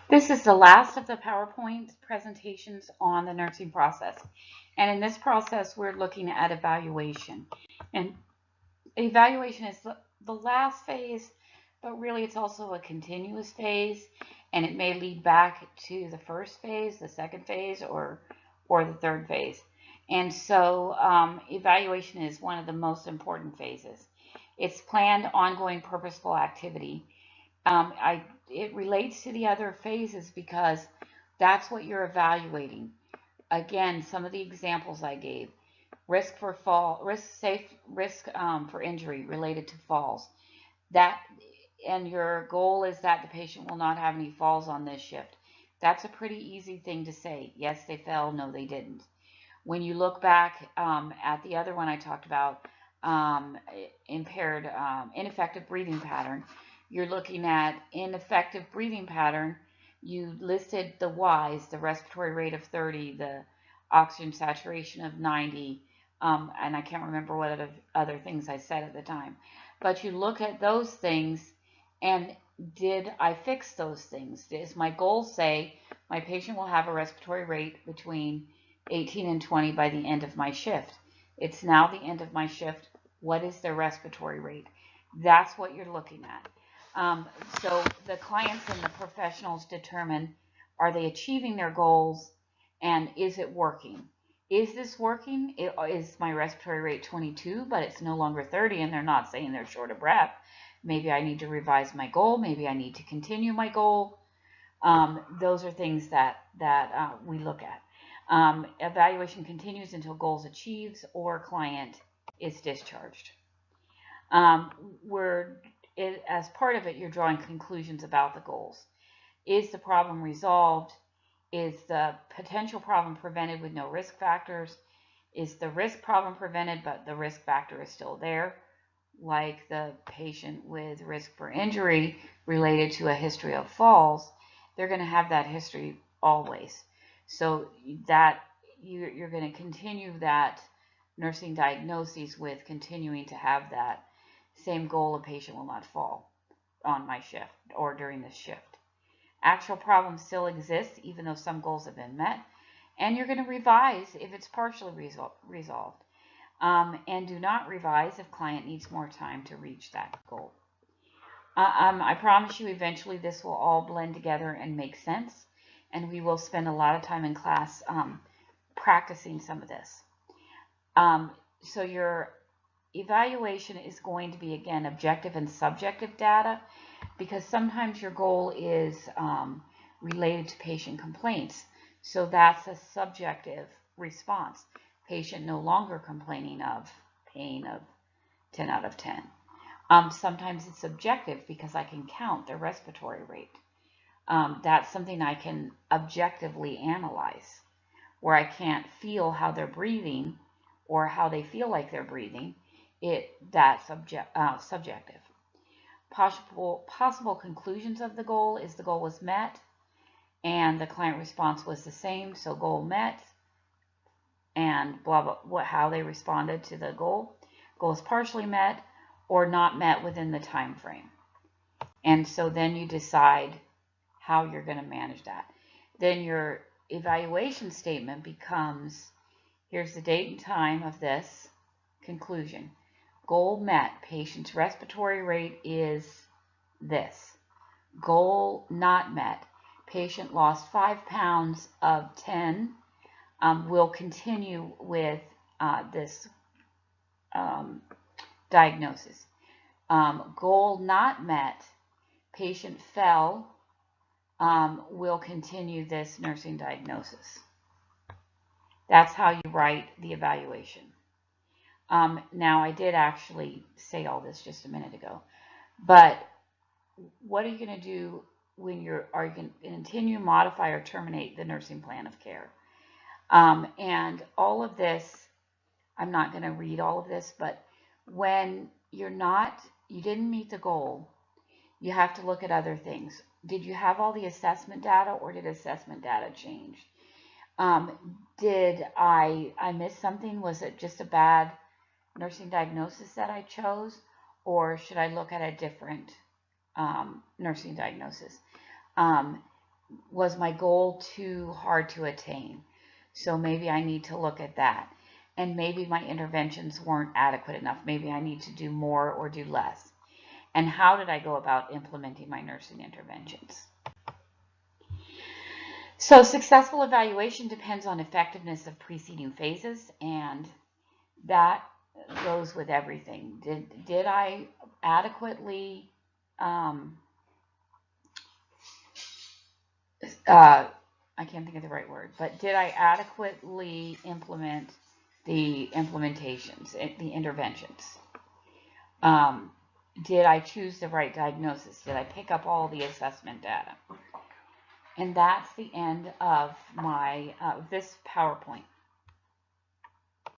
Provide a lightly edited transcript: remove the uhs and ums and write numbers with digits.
This is the last of the PowerPoint presentations on the nursing process. And in this process, we're looking at evaluation. And evaluation is the last phase, but really it's also a continuous phase. And it may lead back to the first phase, the second phase, or the third phase. And so evaluation is one of the most important phases. It's planned, ongoing, purposeful activity. It relates to the other phases because that's what you're evaluating. Again, some of the examples I gave: risk for fall, risk for injury related to falls. That and your goal is that the patient will not have any falls on this shift. That's a pretty easy thing to say. Yes, they fell. No, they didn't. When you look back at the other one I talked about, ineffective breathing pattern, you're looking at ineffective breathing pattern. You listed the Y's: the respiratory rate of 30, the oxygen saturation of 90, and I can't remember what other things I said at the time. But you look at those things, and did I fix those things? Does my goal say my patient will have a respiratory rate between 18 and 20 by the end of my shift? It's now the end of my shift. What is their respiratory rate? That's what you're looking at. So the clients and the professionals determine, are they achieving their goals, and is it working? Is this working? Is my respiratory rate 22, but it's no longer 30, and they're not saying they're short of breath? Maybe I need to revise my goal. Maybe I need to continue my goal. Those are things that we look at. Evaluation continues until goals achieved or client is discharged. As part of it, you're drawing conclusions about the goals. Is the problem resolved? Is the potential problem prevented with no risk factors? Is the risk problem prevented, but the risk factor is still there? Like the patient with risk for injury related to a history of falls, they're going to have that history always. So that you're going to continue that nursing diagnoses with continuing to have that same goal: a patient will not fall on my shift or during this shift. Actual problems still exist even though some goals have been met, and you're going to revise if it's partially resolved. And do not revise if client needs more time to reach that goal. I promise you eventually this will all blend together and make sense, and we will spend a lot of time in class practicing some of this. So your evaluation is going to be, again, objective and subjective data, because sometimes your goal is related to patient complaints. So that's a subjective response. Patient no longer complaining of pain of 10 out of 10. Sometimes it's subjective because I can count their respiratory rate. That's something I can objectively analyze. Where I can't feel how they're breathing or how they feel like they're breathing, that's subjective. Possible conclusions of the goal is the goal was met and the client response was the same, so goal met, and blah blah, how they responded to the goal. Goal is partially met or not met within the time frame. And so then you decide how you're going to manage that. Then your evaluation statement becomes, here's the date and time of this. Conclusion: goal met, patient's respiratory rate is this. Goal not met, patient lost 5 pounds of 10. We'll continue with this diagnosis. Goal not met, patient fell. We'll continue this nursing diagnosis. That's how you write the evaluation. Now, I did actually say all this just a minute ago, but what are you going to do when are you going to continue, modify, or terminate the nursing plan of care? And all of this, I'm not going to read all of this, but when you didn't meet the goal, you have to look at other things. Did you have all the assessment data, or did assessment data change? Did I miss something? Was it just a bad nursing diagnosis that I chose, or should I look at a different nursing diagnosis? was my goal too hard to attain? So maybe I need to look at that. And maybe my interventions weren't adequate enough. Maybe I need to do more or do less. And how did I go about implementing my nursing interventions? So successful evaluation depends on effectiveness of preceding phases, and that goes with everything. Did I adequately I can't think of the right word, but did I adequately implement the implementations, the interventions? Did I choose the right diagnosis? Did I pick up all the assessment data? And that's the end of my this PowerPoint.